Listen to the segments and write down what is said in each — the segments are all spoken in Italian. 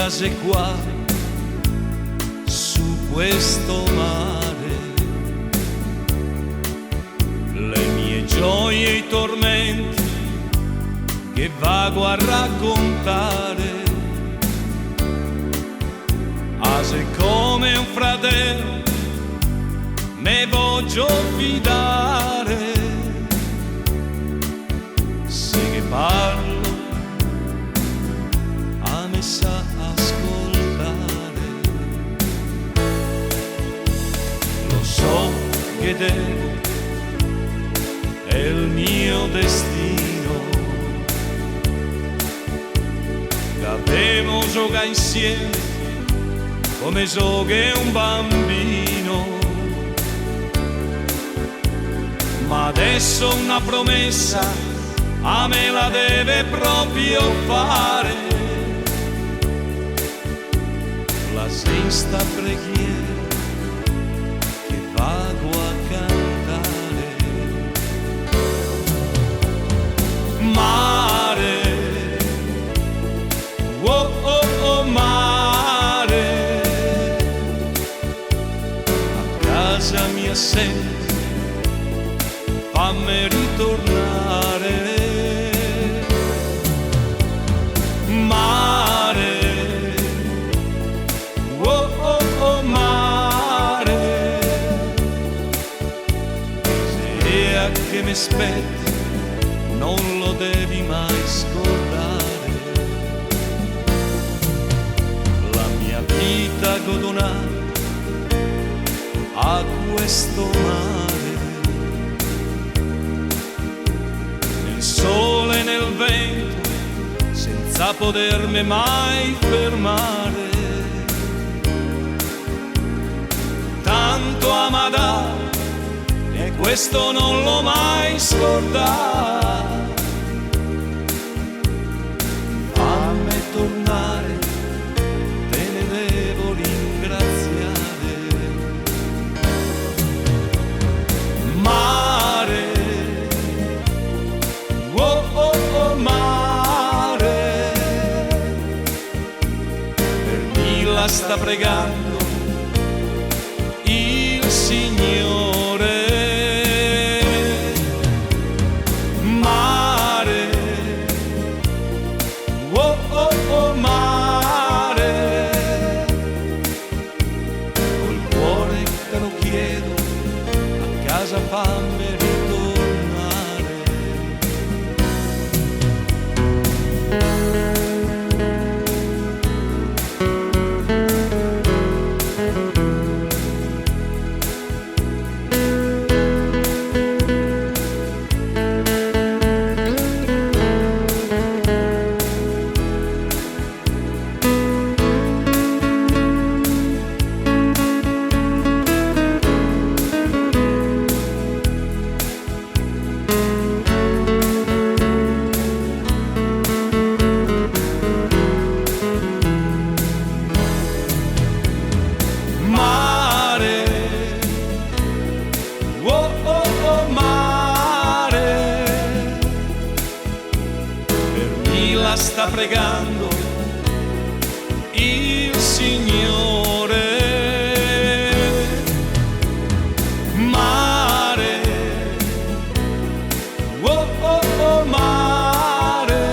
case qua su questo mare, le mie gioie e i tormenti che vago a raccontare. Ase come un fratello me voglio fidare, se che parlo a me sa ascoltare. Lo so che devo, è il mio destino, dobbiamo giocare insieme come gioca un bambino. Ma adesso una promessa a me la deve proprio fare, la sesta preghiera che vago a cantare. Mare, oh oh oh mare, a casa mia sempre fammi ritornare. Mare, oh oh oh mare, se a che mi aspetti non lo devi mai scordare. La mia vita godonata a questo mare, sole nel vento, senza potermi mai fermare. Tanto amada, e questo non l'ho mai scordato. Fammi tornare, te ne devo ringraziare. Mare, oh oh oh mare, per chi la sta pregando il Signore. Mare, oh oh oh mare, col cuore te lo chiedo, a casa fammi ritornare. Sta pregando il Signore. Mare, oh oh oh mare,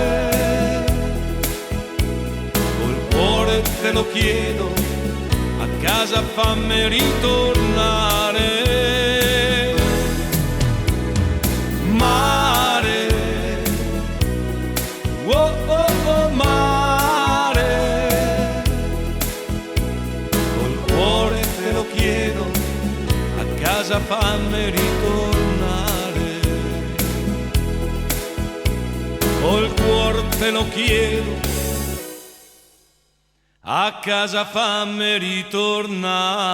col cuore te lo chiedo, a casa fammi ritornare. Mare, oh oh oh mare, col cuore te lo chiedo, a casa fammi ritornare. Col cuore te lo chiedo, a casa fammi ritornare.